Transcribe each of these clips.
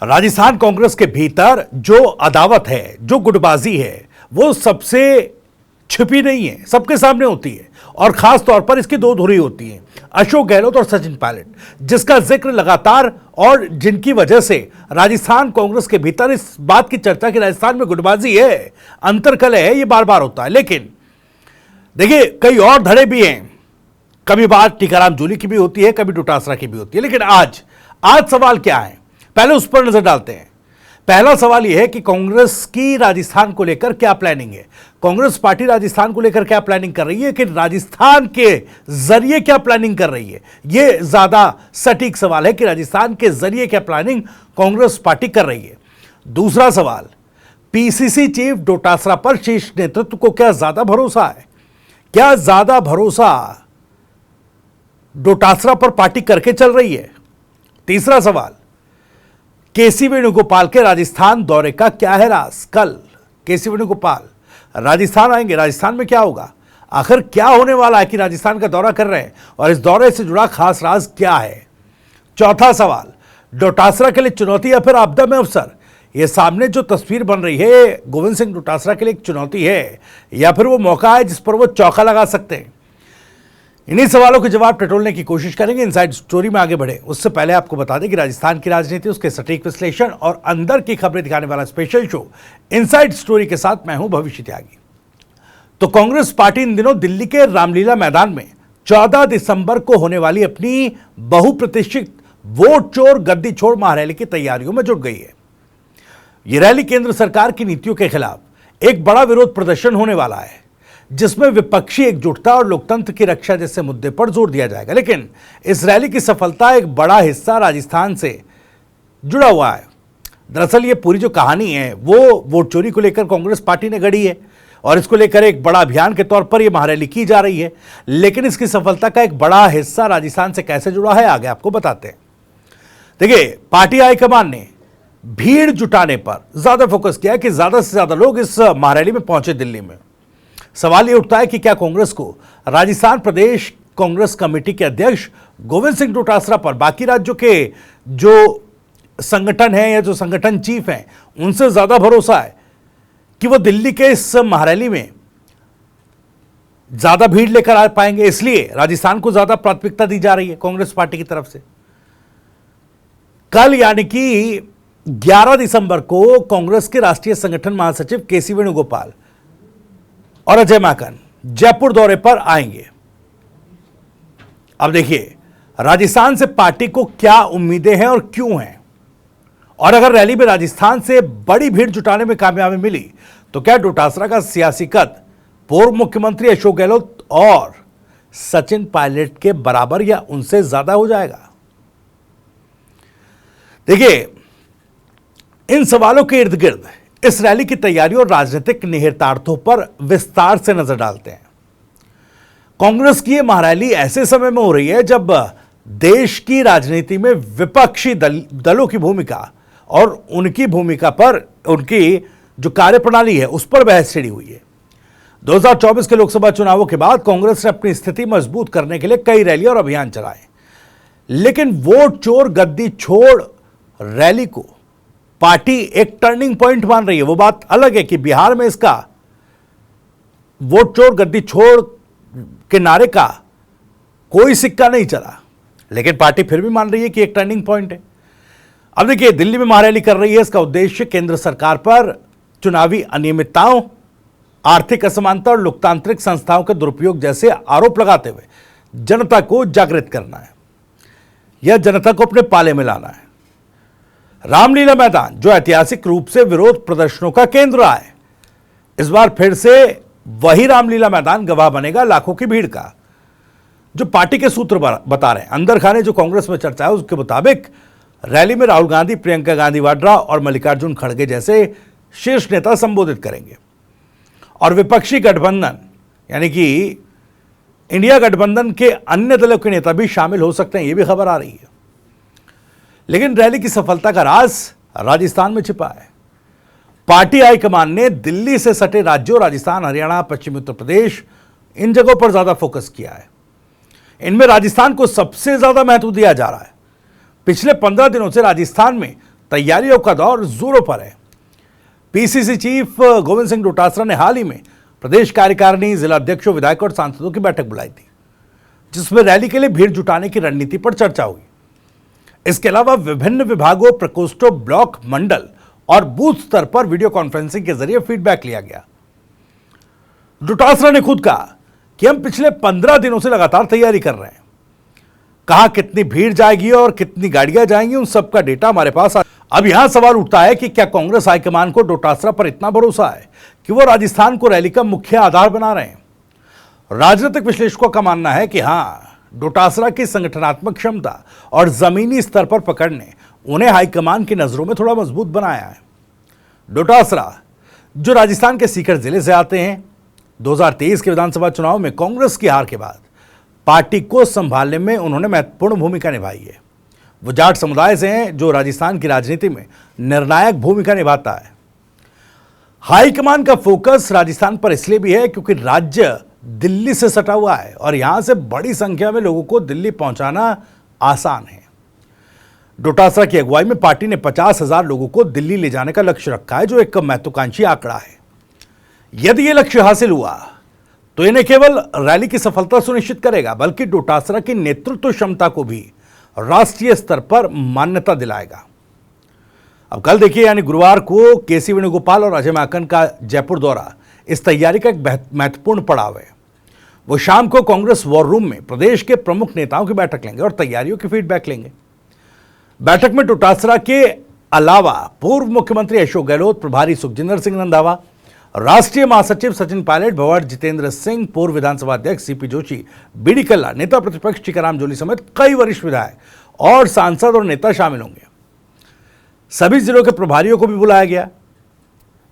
राजस्थान कांग्रेस के भीतर जो अदावत है, जो गुटबाजी है, वो सबसे छिपी नहीं है, सबके सामने होती है। और खास तौर पर इसकी दो धुरी होती है, अशोक गहलोत और सचिन पायलट, जिसका जिक्र लगातार और जिनकी वजह से राजस्थान कांग्रेस के भीतर इस बात की चर्चा कि राजस्थान में गुटबाजी है, अंतर्कलह है, ये बार बार होता है। लेकिन देखिए, कई और धड़े भी हैं। कभी बात टीकाराम जूली की भी होती है, कभी डोटासरा की भी होती है। लेकिन आज सवाल क्या है, पहले उस पर नजर डालते हैं। पहला सवाल यह है कि कांग्रेस की राजस्थान को लेकर क्या प्लानिंग है। कांग्रेस पार्टी राजस्थान को लेकर क्या प्लानिंग कर रही है, कि राजस्थान के जरिए क्या प्लानिंग कर रही है। यह ज्यादा सटीक सवाल है कि राजस्थान के जरिए क्या प्लानिंग कांग्रेस पार्टी कर रही है। दूसरा सवाल, पीसीसी चीफ डोटासरा पर शीर्ष नेतृत्व को क्या ज्यादा भरोसा है, क्या ज्यादा भरोसा डोटासरा पर पार्टी करके चल रही है। तीसरा सवाल, केसी वेणुगोपाल के राजस्थान दौरे का क्या है राज। कल केसी वेणुगोपाल राजस्थान आएंगे, राजस्थान में क्या होगा, आखिर क्या होने वाला है कि राजस्थान का दौरा कर रहे हैं, और इस दौरे से जुड़ा खास राज क्या है। चौथा सवाल, डोटासरा के लिए चुनौती या फिर आपदा में अवसर। यह सामने जो तस्वीर बन रही है, गोविंद सिंह डोटासरा के लिए एक चुनौती है या फिर वो मौका है जिस पर वो चौका लगा सकते हैं। इन्हीं सवालों के जवाब टटोलने की कोशिश करेंगे। इनसाइड स्टोरी में आगे बढ़े उससे पहले आपको बता दें कि राजस्थान की राजनीति, उसके सटीक विश्लेषण और अंदर की खबरें दिखाने वाला स्पेशल शो इनसाइड स्टोरी के साथ मैं हूं भविष्य त्यागी। तो कांग्रेस पार्टी इन दिनों दिल्ली के रामलीला मैदान में 14 दिसंबर को होने वाली अपनी बहुप्रतीक्षित वोट चोर गद्दी छोड़ महारैली की तैयारियों में जुट गई है। यह रैली केंद्र सरकार की नीतियों के खिलाफ एक बड़ा विरोध प्रदर्शन होने वाला है, जिसमें विपक्षी एकजुटता और लोकतंत्र की रक्षा जैसे मुद्दे पर जोर दिया जाएगा। लेकिन इस रैली की सफलता एक बड़ा हिस्सा राजस्थान से जुड़ा हुआ है। दरअसल ये पूरी जो कहानी है वो वोट चोरी को लेकर कांग्रेस पार्टी ने गढ़ी है और इसको लेकर एक बड़ा अभियान के तौर पर यह महारैली की जा रही है। लेकिन इसकी सफलता का एक बड़ा हिस्सा राजस्थान से कैसे जुड़ा है, आगे आपको बताते हैं। देखिए, पार्टी हाईकमान ने भीड़ जुटाने पर ज्यादा फोकस किया कि ज्यादा से ज्यादा लोग इस महारैली में पहुंचे दिल्ली में। सवाल यह उठता है कि क्या कांग्रेस को राजस्थान प्रदेश कांग्रेस कमेटी के अध्यक्ष गोविंद सिंह डोटासरा पर बाकी राज्यों के जो संगठन है या जो संगठन चीफ हैं उनसे ज्यादा भरोसा है कि वो दिल्ली के इस महारैली में ज्यादा भीड़ लेकर आ पाएंगे, इसलिए राजस्थान को ज्यादा प्राथमिकता दी जा रही है कांग्रेस पार्टी की तरफ से। कल यानी कि 11 दिसंबर को कांग्रेस के राष्ट्रीय संगठन महासचिव केसी वेणुगोपाल और अजय माकन जयपुर दौरे पर आएंगे। अब देखिए, राजस्थान से पार्टी को क्या उम्मीदें हैं और क्यों हैं, और अगर रैली में राजस्थान से बड़ी भीड़ जुटाने में कामयाबी मिली तो क्या डोटासरा का सियासी कद पूर्व मुख्यमंत्री अशोक गहलोत और सचिन पायलट के बराबर या उनसे ज्यादा हो जाएगा। देखिए, इन सवालों के इर्द गिर्द इस रैली की तैयारी और राजनीतिक निहितार्थों पर विस्तार से नजर डालते हैं। कांग्रेस की यह महारैली ऐसे समय में हो रही है जब देश की राजनीति में विपक्षी दलों की भूमिका और उनकी भूमिका पर, उनकी जो कार्यप्रणाली है उस पर बहस छिड़ी हुई है। 2024 के लोकसभा चुनावों के बाद कांग्रेस ने अपनी स्थिति मजबूत करने के लिए कई रैली और अभियान चलाए, लेकिन वोट चोर गद्दी छोड़ रैली को पार्टी एक टर्निंग पॉइंट मान रही है। वो बात अलग है कि बिहार में इसका वोट चोर गद्दी छोड़ के नारे का कोई सिक्का नहीं चला, लेकिन पार्टी फिर भी मान रही है कि एक टर्निंग पॉइंट है। अब देखिए, दिल्ली में महारैली कर रही है, इसका उद्देश्य केंद्र सरकार पर चुनावी अनियमितताओं, आर्थिक असमानता और लोकतांत्रिक संस्थाओं के दुरुपयोग जैसे आरोप लगाते हुए जनता को जागृत करना है या जनता को अपने पाले में लाना है। रामलीला मैदान, जो ऐतिहासिक रूप से विरोध प्रदर्शनों का केंद्र रहा है, इस बार फिर से वही रामलीला मैदान गवाह बनेगा लाखों की भीड़ का। जो पार्टी के सूत्र बता रहे हैं, अंदर खाने जो कांग्रेस में चर्चा है उसके मुताबिक रैली में राहुल गांधी, प्रियंका गांधी वाड्रा और मल्लिकार्जुन खड़गे जैसे शीर्ष नेता संबोधित करेंगे, और विपक्षी गठबंधन यानी कि इंडिया गठबंधन के अन्य दलों के नेता भी शामिल हो सकते हैं, यह भी खबर आ रही है। लेकिन रैली की सफलता का राज राजस्थान में छिपा है। पार्टी हाईकमान ने दिल्ली से सटे राज्यों राजस्थान, हरियाणा, पश्चिमी उत्तर प्रदेश, इन जगहों पर ज्यादा फोकस किया है। इनमें राजस्थान को सबसे ज्यादा महत्व दिया जा रहा है। पिछले 15 दिनों से राजस्थान में तैयारियों का दौर जोरों पर है। पीसीसी चीफ गोविंद सिंह डोटासरा ने हाल ही में प्रदेश कार्यकारिणी, जिला अध्यक्षों, विधायकों और सांसदों की बैठक बुलाई थी, जिसमें रैली के लिए भीड़ जुटाने की रणनीति पर चर्चा हुई। इसके अलावा विभिन्न विभागों, प्रकोष्ठों, ब्लॉक, मंडल और बूथ स्तर पर वीडियो कॉन्फ्रेंसिंग के जरिए फीडबैक लिया गया। डोटासरा ने खुद कहा कि हम पिछले 15 दिनों से लगातार तैयारी कर रहे हैं। कहा कितनी भीड़ जाएगी और कितनी गाड़ियां जाएंगी, उन सबका डेटा हमारे पास। अब यहां सवाल उठता है कि क्या कांग्रेस हाईकमान को डोटासरा पर इतना भरोसा है कि वो राजस्थान को रैली का मुख्य आधार बना रहे हैं। राजनीतिक विश्लेषकों का मानना है कि हां, डोटासरा की संगठनात्मक क्षमता और जमीनी स्तर पर पकड़ ने उन्हें हाईकमान की नजरों में थोड़ा मजबूत बनाया है। डोटासरा, जो राजस्थान के सीकर जिले से आते हैं, 2023 के विधानसभा चुनाव में कांग्रेस की हार के बाद पार्टी को संभालने में उन्होंने महत्वपूर्ण भूमिका निभाई है। वो जाट समुदाय से हैं, जो राजस्थान की राजनीति में निर्णायक भूमिका निभाता है। हाईकमान का फोकस राजस्थान पर इसलिए भी है क्योंकि राज्य दिल्ली से सटा हुआ है और यहां से बड़ी संख्या में लोगों को दिल्ली पहुंचाना आसान है। डोटासरा की अगुवाई में पार्टी ने 50,000 लोगों को दिल्ली ले जाने का लक्ष्य रखा है, जो एक महत्वाकांक्षी आंकड़ा है। यदि यह लक्ष्य हासिल हुआ तो इन्हें केवल रैली की सफलता सुनिश्चित करेगा, बल्कि डोटासरा की नेतृत्व क्षमता को भी राष्ट्रीय स्तर पर मान्यता दिलाएगा। अब कल देखिए, यानी गुरुवार को केसी वेणुगोपाल और अजय माकन का जयपुर दौरा इस तैयारी का एक महत्वपूर्ण पड़ाव है। वो शाम को कांग्रेस वॉर रूम में प्रदेश के प्रमुख नेताओं की बैठक लेंगे और तैयारियों की फीडबैक लेंगे। बैठक में डोटासरा के अलावा पूर्व मुख्यमंत्री अशोक गहलोत, प्रभारी सुखजिंदर सिंह रंधावा, राष्ट्रीय महासचिव सचिन पायलट, भंवर जितेंद्र सिंह, पूर्व विधानसभा अध्यक्ष सीपी जोशी, बीडी कल्ला, नेता प्रतिपक्ष टीकाराम जूली समेत कई वरिष्ठ विधायक और सांसद और नेता शामिल होंगे। सभी जिलों के प्रभारियों को भी बुलाया गया।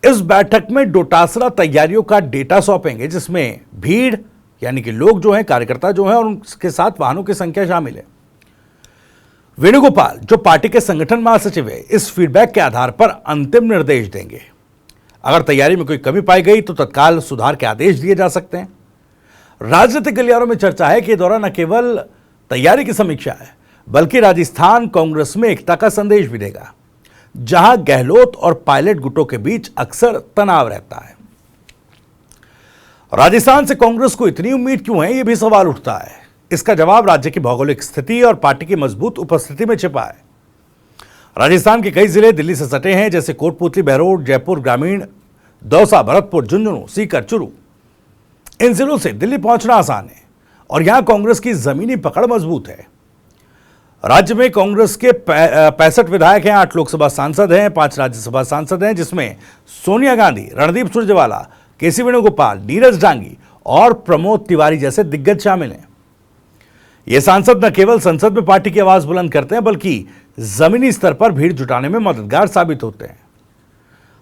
इस बैठक में डोटासरा तैयारियों का डेटा सौंपेंगे, जिसमें भीड़ यानी कि लोग जो हैं, कार्यकर्ता जो हैं और उनके साथ वाहनों की संख्या शामिल है। वेणुगोपाल, जो पार्टी के संगठन महासचिव है, इस फीडबैक के आधार पर अंतिम निर्देश देंगे। अगर तैयारी में कोई कमी पाई गई तो तत्काल सुधार के आदेश दिए जा सकते हैं। राजनीतिक गलियारों में चर्चा है कि यह दौरा न केवल तैयारी की समीक्षा है, बल्कि राजस्थान कांग्रेस में एकता का संदेश भी देगा, जहां गहलोत और पायलट गुटों के बीच अक्सर तनाव रहता है। राजस्थान से कांग्रेस को इतनी उम्मीद क्यों है, यह भी सवाल उठता है। इसका जवाब राज्य की भौगोलिक स्थिति और पार्टी की मजबूत उपस्थिति में छिपा है। राजस्थान के कई जिले दिल्ली से सटे हैं, जैसे कोटपुतली, बहरोड, जयपुर ग्रामीण, दौसा, भरतपुर, झुंझुनू, सीकर, चुरू। इन जिलों से दिल्ली पहुंचना आसान है और यहां कांग्रेस की जमीनी पकड़ मजबूत है। राज्य में कांग्रेस के 65 विधायक हैं, 8 लोकसभा सांसद हैं, 5 राज्यसभा सांसद हैं, जिसमें सोनिया गांधी, रणदीप सुरजेवाला, केसी वेणुगोपाल, नीरज डांगी और प्रमोद तिवारी जैसे दिग्गज शामिल हैं। ये सांसद न केवल संसद में पार्टी की आवाज बुलंद करते हैं, बल्कि जमीनी स्तर पर भीड़ जुटाने में मददगार साबित होते हैं।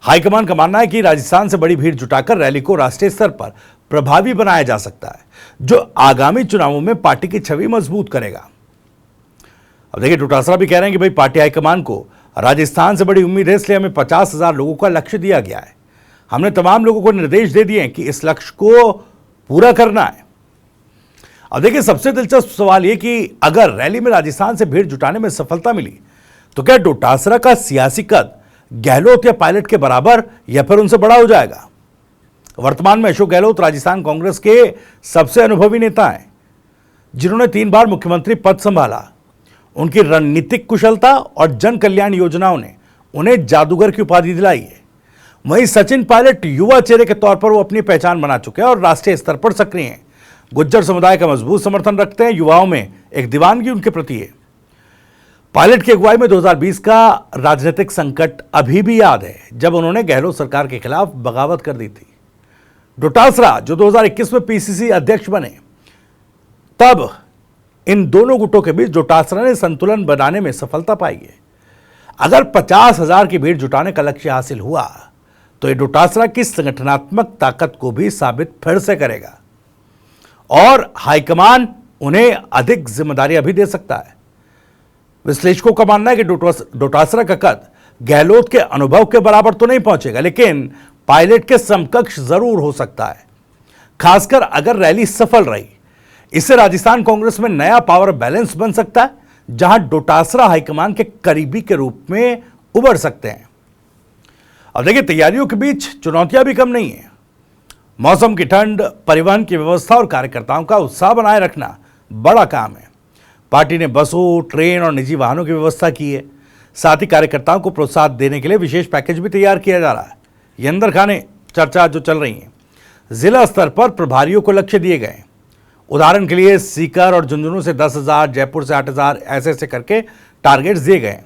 हाईकमान का मानना है कि राजस्थान से बड़ी भीड़ जुटाकर रैली को राष्ट्रीय स्तर पर प्रभावी बनाया जा सकता है, जो आगामी चुनावों में पार्टी की छवि मजबूत करेगा। अब देखिए, डोटासरा भी कह रहे हैं कि भाई, पार्टी हाईकमान को राजस्थान से बड़ी उम्मीद है, इसलिए हमें 50,000 लोगों का लक्ष्य दिया गया है। हमने तमाम लोगों को निर्देश दे दिए हैं कि इस लक्ष्य को पूरा करना है। अब देखिए, सबसे दिलचस्प सवाल यह कि अगर रैली में राजस्थान से भीड़ जुटाने में सफलता मिली तो क्या डोटासरा का सियासी कद गहलोत या पायलट के बराबर या फिर उनसे बड़ा हो जाएगा? वर्तमान में अशोक गहलोत राजस्थान कांग्रेस के सबसे अनुभवी नेता हैं, जिन्होंने 3 बार मुख्यमंत्री पद संभाला। उनकी रणनीतिक कुशलता और जन कल्याण योजनाओं ने उन्हें जादूगर की उपाधि दिलाई है। वहीं सचिन पायलट युवा चेहरे के तौर पर वो अपनी पहचान बना चुके हैं और राष्ट्रीय स्तर पर सक्रिय हैं। गुज्जर समुदाय का मजबूत समर्थन रखते हैं, युवाओं में एक दीवानगी उनके प्रति है। पायलट की अगुवाई में 2020 का राजनीतिक संकट अभी भी याद है, जब उन्होंने गहलोत सरकार के खिलाफ बगावत कर दी थी। डोटासरा, जो 2021 में पीसीसी अध्यक्ष बने, तब इन दोनों गुटों के बीच डोटासरा ने संतुलन बनाने में सफलता पाई है। अगर 50,000 की भीड़ जुटाने का लक्ष्य हासिल हुआ तो ये डोटासरा की संगठनात्मक ताकत को भी साबित फिर से करेगा और हाईकमान उन्हें अधिक जिम्मेदारियां भी दे सकता है। विश्लेषकों का मानना है कि डोटासरा का कद गहलोत के अनुभव के बराबर तो नहीं पहुंचेगा, लेकिन पायलट के समकक्ष जरूर हो सकता है, खासकर अगर रैली सफल रही। इससे राजस्थान कांग्रेस में नया पावर बैलेंस बन सकता है, जहां डोटासरा हाईकमान के करीबी के रूप में उबर सकते हैं। अब देखिए, तैयारियों के बीच चुनौतियां भी कम नहीं है। मौसम की ठंड, परिवहन की व्यवस्था और कार्यकर्ताओं का उत्साह बनाए रखना बड़ा काम है। पार्टी ने बसों, ट्रेन और निजी वाहनों की व्यवस्था की है। साथ ही कार्यकर्ताओं को प्रोत्साहन देने के लिए विशेष पैकेज भी तैयार किया जा रहा है। ये अंदर खाने चर्चा जो चल रही है, जिला स्तर पर प्रभारियों को लक्ष्य दिए गए। उदाहरण के लिए सीकर और झुंझुनू से 10,000, जयपुर से 8,000 ऐसे करके टारगेट्स दिए गए।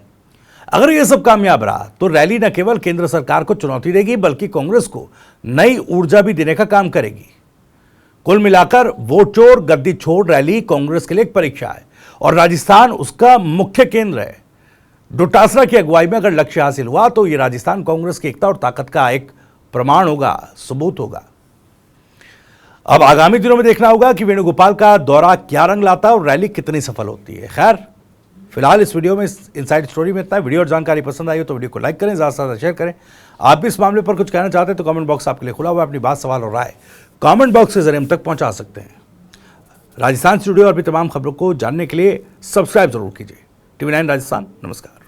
अगर ये सब कामयाब रहा तो रैली न केवल केंद्र सरकार को चुनौती देगी बल्कि कांग्रेस को नई ऊर्जा भी देने का काम करेगी। कुल मिलाकर वोट चोर गद्दी छोड़ रैली कांग्रेस के लिए एक परीक्षा है और राजस्थान उसका मुख्य केंद्र है। डोटासरा की अगुवाई में अगर लक्ष्य हासिल हुआ तो यह राजस्थान कांग्रेस की एकता और ताकत का एक प्रमाण होगा, सबूत होगा। अब आगामी दिनों में देखना होगा कि वेणुगोपाल का दौरा क्या रंग लाता है और रैली कितनी सफल होती है। खैर, फिलहाल इस वीडियो में, इनसाइड स्टोरी में इतना। वीडियो और जानकारी पसंद आई हो तो वीडियो को लाइक करें, ज़्यादा से ज़्यादा शेयर करें। आप भी इस मामले पर कुछ कहना चाहते हैं तो कमेंट बॉक्स आपके लिए खुला हुआ है। अपनी बात, सवाल और राय कमेंट बॉक्स के जरिए हम तक पहुंचा सकते हैं। राजस्थान स्टूडियो और भी तमाम खबरों को जानने के लिए सब्सक्राइब जरूर कीजिए। TV9 राजस्थान। नमस्कार।